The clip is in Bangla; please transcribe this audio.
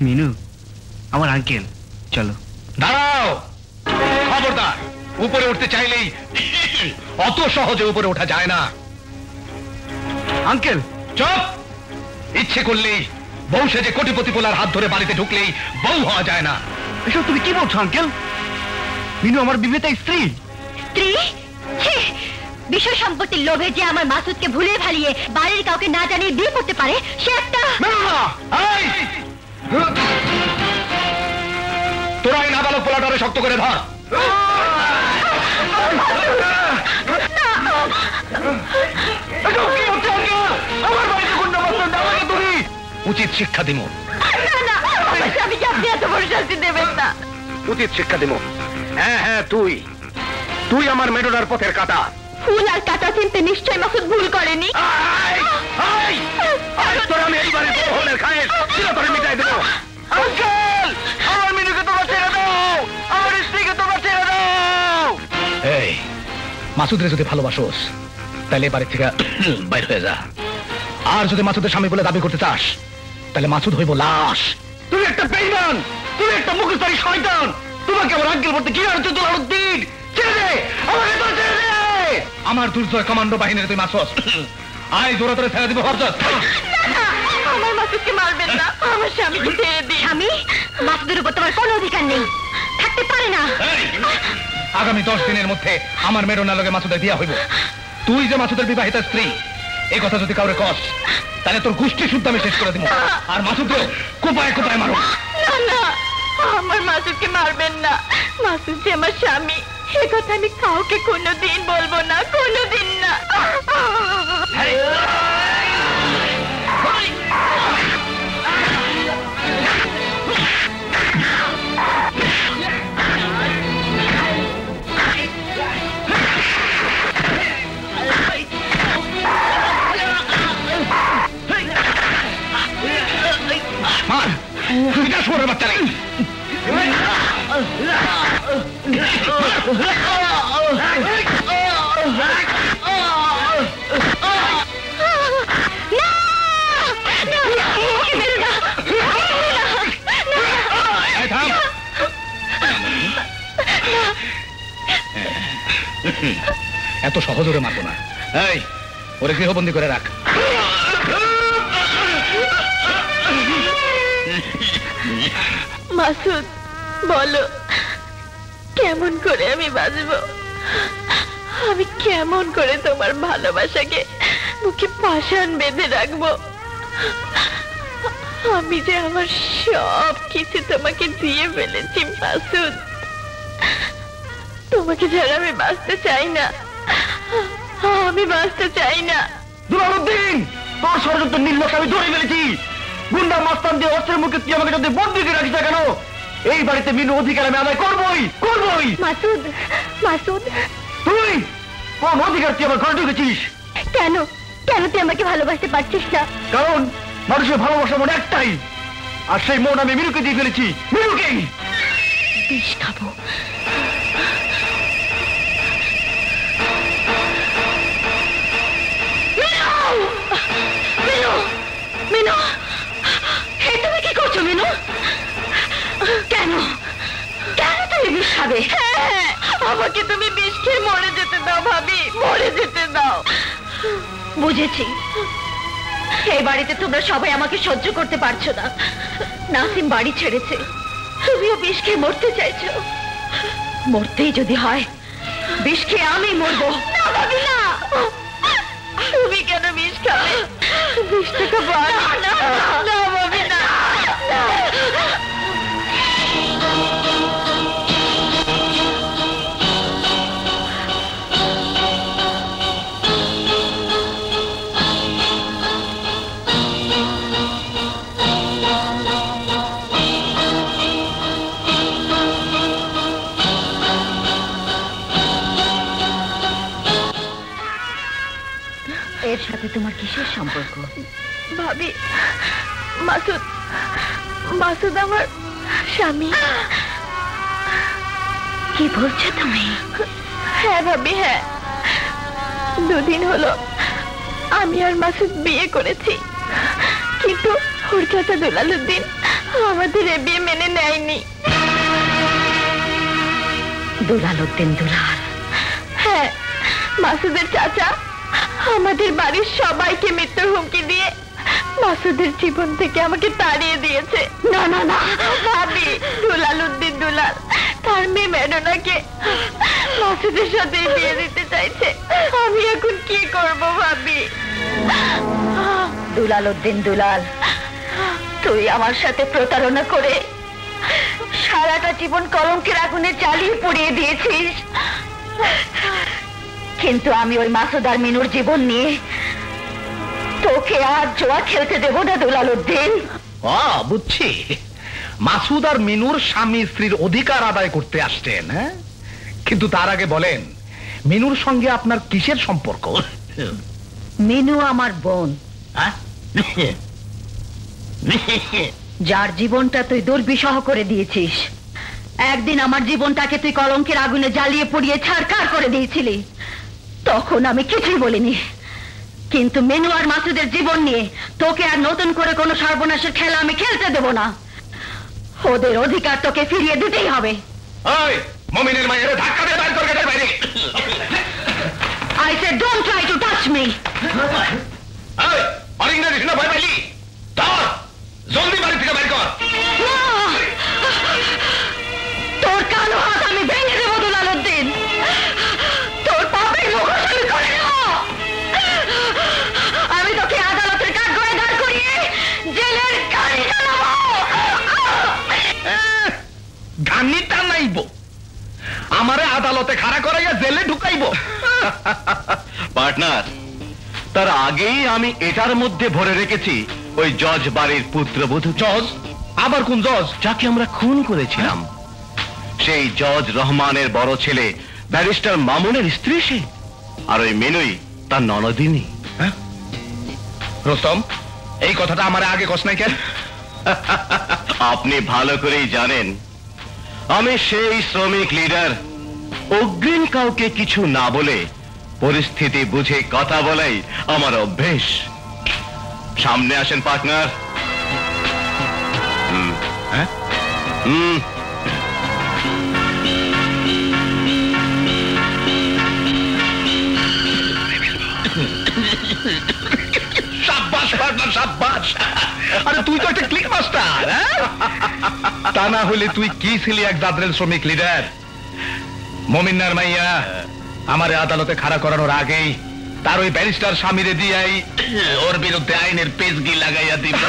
মিনু আমার আঙ্কেল, চলো। দাঁড়াও, খবরদার, উপরে উঠতে চাইলেই অত সহজে উপরে ওঠা যায় না। আঙ্কেল চুপ! ইচ্ছে করলেই বউ সেজে কোটিপতি পোলার হাত ধরে বাড়িতে ঢুকলেই বউ হওয়া যায় না। এসব তুমি কি বলছো আঙ্কেল? মিনু আমার বিবাহিত স্ত্রী। স্ত্রী? বিষয় সম্পত্তির লোভে যে আমার মাসুদকে ভুলে ভালিয়ে বাড়ির কাউকে না জানিয়ে বিয়ে করতে পারে, সে একটা... তোরা এই নাবালক পোলাটারে শক্ত করে ধর। উচিত শিক্ষা দিব। উচিত শিক্ষা দিব। হ্যাঁ হ্যাঁ, তুই আমার মেডোনার পথের কাঁটা। ফুল আর কাঁটা চিনতে নিশ্চয় মাসুদ ভুল করেনি। তোর আমি এইবারে হলের খায় চিরতরে মিটাই দেবো। আঙ্কেল, আমার মিনুকে তোমরা ছেড়ে দাও, আমার স্ত্রীকে তোমরা ছেড়ে দাও। এই মাসুদরে যদি ভালোবাসোস তাহলে বাড়ি থেকে বাইর হয়ে যা। আর যদি মাসুদের স্বামী বলে দাবি করতে চাস তাহলে মাসুদ হইব লাশ। তুমি একটা বেঈমান, তুমি একটা মুখোশধারী শয়তান। তোমাকে আমার আঙ্কেল বলতে কি আর দুলালউদ্দিন, ছেড়ে দে আমাকে, তো ছেড়ে দে। আমার দুর্জয় কমান্ডো বাহিনীর তুই মাসুদ, আয় জোরে তোরে ছেড়ে দিব। হরজত, আমার মাসুদকে মারবেন না, আমার স্বামীকে ছেড়ে দিন। স্বামী? মাসুদের উপর তোমার কোনো অধিকার নেই, থাকতে পারে না। আগামী 10 দিনের মধ্যে আমার মেরুনার লগে মাসুদের বিয়া হইব। তুই যে মাসুদের বিবাহিত স্ত্রী এই কথা যদি কাউরে কস তাহলে তোর গোষ্ঠী শুদ্ধ আমি শেষ করে দিব। আর মাসুদকে কোপায় কোপায় মারো। না না, আমার মাসুদকে মারবেন না। মাসুদ যে আমার স্বামী, সে কথা আমি কাউকে কোনোদিন বলবো না, কোনোদিন না। মার, এটা শোরের বাচ্চা নেই। এত সহজ ওরে মারবো না। এই, ওরে গৃহবন্দী করে রাখ। মাসুদ, বলো কেমন করে আমি বাঁচবো? আমি কেমন করে তোমার ভালোবাসাকে মুখে পাষাণ বেঁধে রাখবো? আমি যে আমার সব কিছু তোমাকে দিয়ে ফেলেছি মাসুদ, তোমাকে ছাড়া আমি বাঁচতে চাই না, আমি বাঁচতে চাই না। দুলালউদ্দিন, তোর ষড়যন্ত্র নির্লক্ষ আমি ধরে ফেলেছি। গুন্ডা মাস্তান দিয়ে অস্ত্রের মুখে তুই আমাকে যদি বন্দী করে রাখিস না কেন, এই বাড়িতে মিনু অধিকার আমি আদায় করবই করবই। মাসুদ, মাসুদ, তুই কোন অধিকার তুই আমার ঘরে ঢুকেছিস? কেন কেন তুই আমাকে ভালোবাসতে পারছিস না? কারণ মানুষের ভালোবাসা মন একটাই, আর সেই মন আমি মিনুকে দিয়ে ফেলেছি। মিনুকে বিষ খাবো। মিনু, মিনু, তুমি কি করছো মিনু? কেন কেন তুমি বিষ খাবে? আমাকে তুমি বিষ খেয়ে মরে যেতে দাও ভাবি, মরে যেতে দাও। বুঝেছি, এই বাড়িতে তোমরা সবাই আমাকে সহ্য করতে পারছো না। নাসিম বাড়ি ছেড়েছে, তুমিও বিষ খেয়ে মরতে চাইছো। মরতেই যদি হয় বিষ খেয়ে আমি মরবো। না ভাবি না, তুমি কেন বিষ খাবে? বিষটা খাবো আমি। না ভাবি না। এর সাথে তোমার কিসের সম্পর্ক? ভাবি, মাসুদ, মাসুদ আমার স্বামী। কি বলছো তুমি? হ্যাঁ ভাবি, হ্যাঁ। দুদিন হলো আমি আর মাসুদ বিয়ে করেছি, কিন্তু ওর চাচা দুলালউদ্দিন আমাদের এ বিয়ে মেনে নেয়নি। দুলাল উদ্দিন দুলাল, হ্যাঁ, মাসুদের চাচা আমাদের বাড়ির সবাইকে মৃত্যুর হুমকি দিয়ে মাসুদের জীবন থেকে আমাকে তাড়িয়ে দিয়েছে। না না না ভাবি, দুলাল উদ্দিন দুলাল তার মেয়ে মেডোনাকে মাসুদের সাথে বিয়ে দিতে চাইছে। আমি এখন কি করব ভাবি? দুলাল উদ্দিন দুলাল, তুই আমার সাথে প্রতারণা করে সারাটা জীবন কলঙ্কের আগুনে জ্বালিয়ে পুড়িয়ে দিয়েছিস, কিন্তু আমি ওই মাসুদ আর মিনুর জীবন নিয়ে তোকে আর জোয়া খেলতে দেবো না দুলাল উদ্দিন। বুঝছি, মাসুদ আর মিনুর স্বামী স্ত্রীর অধিকার আদায় করতে আসছেন, হ্যাঁ? কিন্তু তার আগে বলেন, মিনুর সঙ্গে আপনার কিসের সম্পর্ক? মিনু আমার বোন, যার জীবনটা তুই দুর্বিষহ করে দিয়েছিস। একদিন আমার জীবনটাকে তুই কলঙ্কের আগুনে জ্বালিয়ে পুড়িয়ে ছারখার করে দিয়েছিলি, তখন আমি কিছুই বলিনি। কিন্তু মিনু আর মাসুদের জীবন নিয়ে তোকে আর নতুন করে কোনো সর্বনাশের খেলা আমি খেলতে দেব না। ওদের অধিকার তোকে ফিরিয়ে দিতেই হবে। মমিনের মায়ের ধাক্কা দিয়ে বাইর করে বাইরে। I said don't try to touch me. ভয় পাইলি? জলদি বাড়ি থেকে বাইর কর। তোর কালো হাত আমি ভেঙে দেবো দুলাল উদ্দিন, তোর পাপের মুখোশ আমি করে দেব। আমি তোকে আদালতের কাঠগড়ায় দাঁড় করিয়ে জেলের গাড়ি চালাবো। গানিটা নাইব, আমারে আদালতে খাড়া করাইয়া জেলে ঢুকাইব। পার্টনার, তার আগেই আমি এটার মধ্যে ভরে রেখেছি ওই জজ বাড়ির পুত্রবধূ। জজ? আবার কোন জজ? যাকে আমরা খুন করেছিলাম, সেই জজ রহমানের বড় ছেলে ব্যারিস্টার মামুনের স্ত্রী সে, আর ওই মেনুই তার ননদিনী। রোস্তম, এই কথাটা আমার আগে কস নাই কেন? আপনি ভালো করেই জানেন আমি সেই শ্রমিক লিডার, অগ্রিম কাউকে কিছু না বলে পরিস্থিতি বুঝে কথা বলাই আমার অভ্যেস। সামনে আসেন পার্টনার। সাব্বাস পার্টনার, সাব্বাস। আরে তুই তো একটা ক্লিক মাস্টার। তা না হলে তুই কি ছিলি এক দাদরেল শ্রমিক লিডার? মমিনার মাইয়া আমারে আদালতে খাড়া করানোর আগেই তার ওই ব্যারিস্টার স্বামীরে দিয়াই ওর বিরুদ্ধে আইনের পেজগি লাগাইয়া দিব।